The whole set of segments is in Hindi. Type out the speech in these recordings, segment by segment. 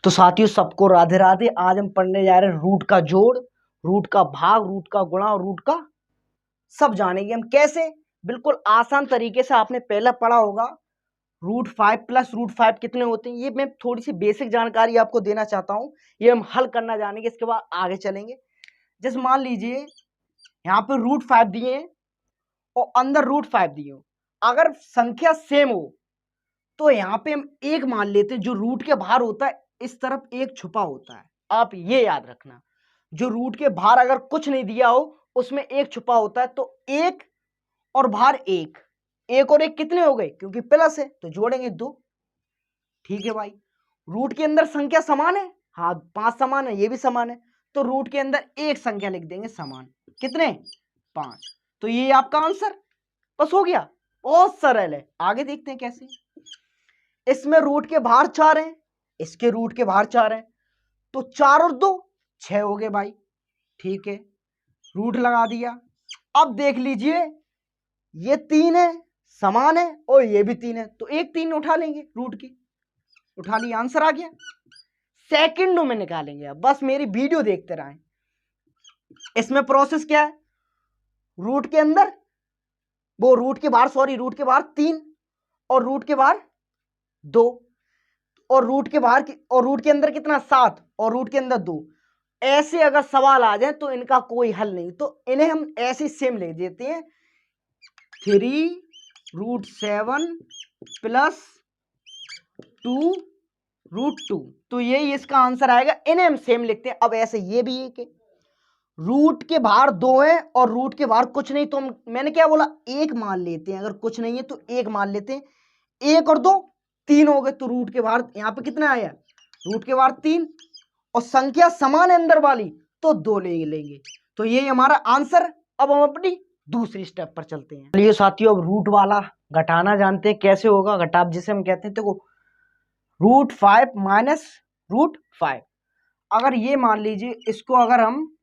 तो साथियों सबको राधे राधे। आज हम पढ़ने जा रहे हैं रूट का जोड़, रूट का भाग, रूट का गुणा और रूट का सब जानेंगे हम कैसे। बिल्कुल आसान तरीके से आपने पहले पढ़ा होगा। रूट 5 प्लस रूट 5 कितने होते हैं, ये मैं थोड़ी सी बेसिक जानकारी आपको देना चाहता हूँ। ये हम हल करना जानेंगे, इसके बाद आगे चलेंगे। जैसे मान लीजिए यहाँ पे रूट 5 दिए हैं और अंदर रूट 5 दिए हो। अगर संख्या सेम हो तो यहाँ पे हम एक मान लेते हैं। जो रूट के बाहर होता है इस तरफ एक छुपा होता है, आप ये याद रखना। जो रूट के बाहर अगर कुछ नहीं दिया हो उसमें एक छुपा होता है। तो एक और बाहर एक, एक और एक कितने हो गए, क्योंकि प्लस है तो जोड़ेंगे 2। ठीक है भाई। रूट के अंदर संख्या समान है, हाँ 5 समान है, ये भी समान है। तो रूट के अंदर एक संख्या लिख देंगे समान, कितने 5। तो ये आपका आंसर बस हो गया। बहुत सरल है, आगे देखते हैं कैसे। इसमें रूट के बाहर 4 हैं, इसके रूट के बाहर 4 हैं, तो 4 और 2 6 हो गए भाई। ठीक है, रूट लगा दिया। अब देख लीजिए ये 3 है, समान है, और ये भी 3 है, तो एक 3 उठा लेंगे, रूट की उठा लिया, आंसर आ गया। सेकंडों में निकालेंगे, अब बस मेरी वीडियो देखते रहें। इसमें प्रोसेस क्या है, रूट के अंदर वो रूट के बाहर, सॉरी रूट के बाहर 3 और रूट के बाहर 2, और रूट के बाहर और रूट के अंदर कितना 7 और रूट के अंदर 2। ऐसे अगर सवाल आ जाए तो इनका कोई हल नहीं, तो इन्हें हम ऐसे सेम ले देते हैं। 3√7 प्लस 2√2, तो यही इसका आंसर आएगा। इन्हें हम सेम लिखते हैं। अब ऐसे ये भी एक है, रूट के बाहर 2 है और रूट के बाहर कुछ नहीं, तो मैंने क्या बोला, एक मान लेते हैं। अगर कुछ नहीं है तो एक मान लेते हैं। 1 और 2 3 हो गए, तो रूट के बाहर यहाँ पे कितना आया, रूट के बाहर 3, और संख्या समान है अंदर वाली तो 2 ले लेंगे। तो ये हमारा आंसर। अब हम अपनी दूसरी स्टेप पर चलते हैं। चलिए साथियों, अब रूट वाला घटाना जानते हैं कैसे होगा। घटाव जिसे हम कहते हैं, देखो √5 माइनस √5। अगर ये मान लीजिए इसको, अगर हम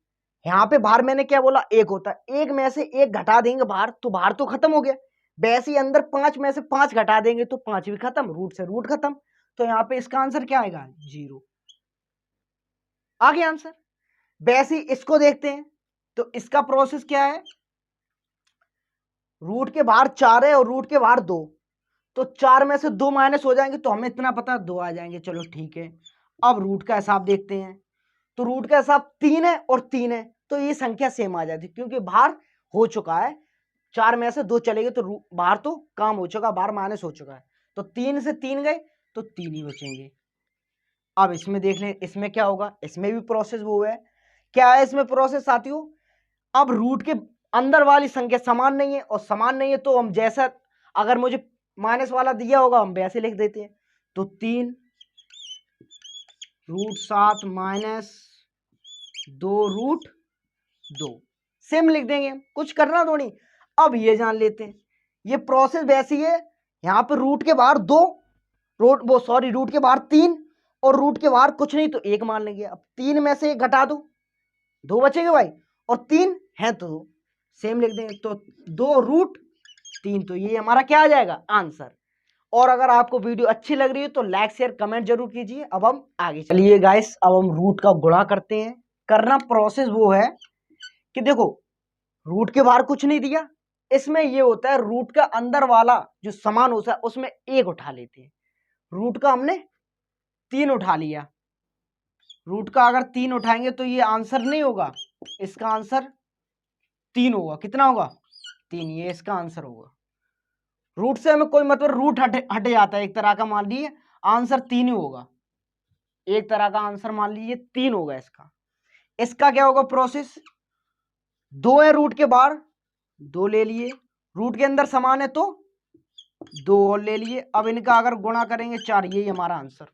यहाँ पे बाहर मैंने क्या बोला, एक होता है, एक में से एक घटा देंगे बाहर तो बाहर तो खत्म हो गया। वैसे ही अंदर 5 में से 5 घटा देंगे तो 5 भी खत्म, रूट से रूट खत्म। तो यहाँ पे इसका आंसर क्या आएगा, 0। आ गया आंसर। वैसे ही इसको देखते हैं, तो इसका प्रोसेस क्या है, रूट के बाहर 4 है और रूट के बाहर 2, तो 4 में से 2 माइनस हो जाएंगे, तो हमें इतना पता 2 आ जाएंगे। चलो ठीक है। अब रूट का हिसाब देखते हैं, तो रूट का हिसाब 3 है और 3 है, तो ये संख्या सेम आ जाती, क्योंकि बाहर हो चुका है। 4 में से 2 चलेंगे तो बाहर तो काम हो चुका, बाहर माइनस हो चुका है, तो 3 से 3 गए तो 3 ही बचेंगे। अब इसमें देख लें, इसमें क्या होगा, इसमें भी प्रोसेस वो है। क्या है इसमें प्रोसेस साथियों, अब रूट के अंदर वाली संख्या समान नहीं है, और समान नहीं है तो हम जैसा, अगर मुझे माइनस वाला दिया होगा हम वैसे लिख देते हैं। तो 3√7 माइनस 2√2 सेम लिख देंगे, कुछ करना तो नहीं। अब ये जान लेते हैं, ये प्रोसेस वैसी है। यहाँ पे रूट के बाहर 2, रूट के बाहर 3 और रूट के बाहर कुछ नहीं, तो एक मान लेंगे। अब 3 में से एक घटा दो, 2 बचेंगे भाई, और 3 है तो 2 सेम लिख देंगे। तो 2√3, तो ये हमारा क्या आ जाएगा, आंसर। और अगर आपको वीडियो अच्छी लग रही है तो लाइक शेयर कमेंट जरूर कीजिए। अब हम आगे चलिए गाइस, अब हम रूट का गुणा करते हैं। करना प्रोसेस वो है कि देखो रूट के बाहर कुछ नहीं दिया, इसमें ये होता है रूट का अंदर वाला जो समान होता है उसमें एक उठा लेते हैं। रूट का हमने 3 उठा लिया, रूट का अगर 3 उठाएंगे तो ये आंसर नहीं होगा, इसका आंसर 3 होगा। कितना होगा, 3, ये इसका आंसर होगा। रूट से हमें कोई मतलब, रूट हट जाता है एक तरह का, मान लीजिए आंसर 3 ही होगा। एक तरह का आंसर मान लीजिए 3 होगा इसका। इसका क्या होगा प्रोसेस, 2 है रूट के बाहर, 2 ले लिए, रूट के अंदर समान है तो 2 और ले लिए। अब इनका अगर गुणा करेंगे 4, यही हमारा आंसर।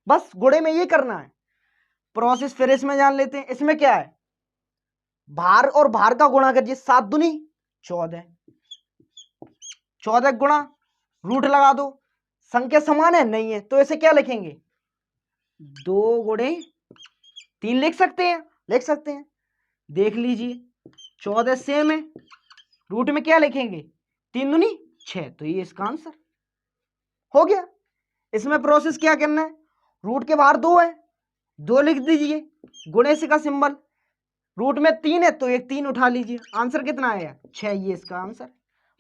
बस गुणे में ये करना है प्रोसेस। फिर इसमें जान लेते हैं, इसमें क्या है, बाहर और बाहर का गुणा करिए, 7 दूनी 14, 14 गुणा रूट लगा दो। संख्या समान है नहीं है, तो इसे क्या लिखेंगे, 2 गुणे 3 लिख सकते हैं, लिख सकते हैं। देख लीजिए 14 सेम है, रूट में क्या लिखेंगे, 3 दूनी 6, तो ये इसका आंसर हो गया। इसमें प्रोसेस क्या करना है, रूट के बाहर 2 है, 2 लिख दीजिए, गुणेश का सिंबल, रूट में 3 है तो एक 3 उठा लीजिए, आंसर कितना आया 6, ये इसका आंसर।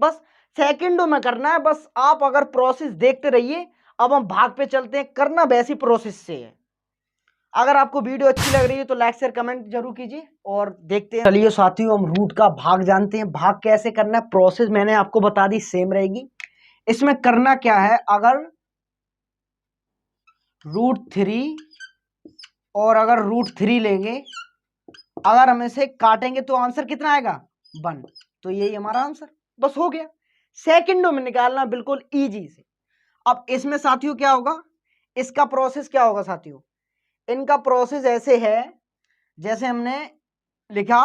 बस सेकंडों में करना है, बस आप अगर प्रोसेस देखते रहिए। अब हम भाग पे चलते हैं, करना वैसी प्रोसेस से है। अगर आपको वीडियो अच्छी लग रही है तो लाइक शेयर कमेंट जरूर कीजिए और देखते हैं। चलिए साथियों, हम रूट का भाग जानते हैं। भाग कैसे करना है, प्रोसेस मैंने आपको बता दी, सेम रहेगी। इसमें करना क्या है, अगर √3 और अगर √3 लेंगे, अगर हम इसे काटेंगे तो आंसर कितना आएगा 1, तो यही हमारा आंसर। बस हो गया, सेकंडों में निकालना, बिल्कुल इजी से। अब इसमें साथियों क्या होगा, इसका प्रोसेस क्या होगा साथियों, इनका प्रोसेस ऐसे है जैसे हमने लिखा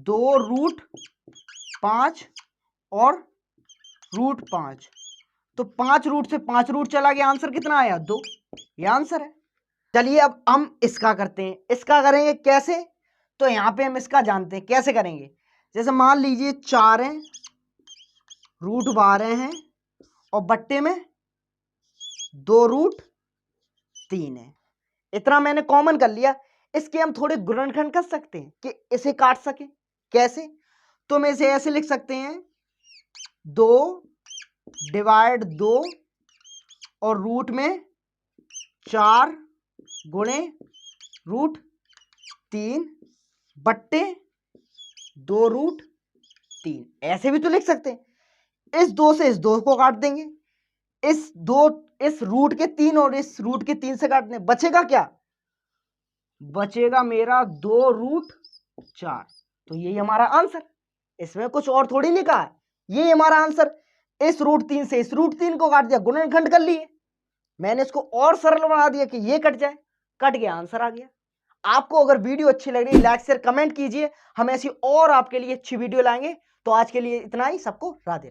2√5 और √5, तो 5 रूट से 5 रूट चला गया, आंसर कितना आया 2, ये आंसर है। चलिए अब हम इसका करते हैं। इसका करेंगे कैसे, तो यहां पे हम इसका जानते हैं कैसे करेंगे। जैसे मान लीजिए 4 है, √12 हैं और बट्टे में 2√3 है, इतना मैंने कॉमन कर लिया। इसके हम थोड़े गुणनखंड कर सकते हैं कि इसे काट सके। कैसे, तो हम इसे ऐसे लिख सकते हैं 2/2 और रूट में 4 गुणे √3 बट्टे 2√3, ऐसे भी तो लिख सकते हैं। इस 2 से इस 2 को काट देंगे, इस रूट के 3 और इस रूट के 3 से काटने, बचेगा क्या, बचेगा मेरा 2√4, तो यही हमारा आंसर। इसमें कुछ और थोड़ी लिखा है, ये हमारा आंसर। इस √3 से इस √3 को काट दिया, गुणनखंड कर लिए, मैंने इसको और सरल बना दिया कि ये कट जाए, कट गया, आंसर आ गया। आपको अगर वीडियो अच्छी लग रही है लाइक शेयर कमेंट कीजिए, हम ऐसी और आपके लिए अच्छी वीडियो लाएंगे। तो आज के लिए इतना ही, सबको राधे राधे।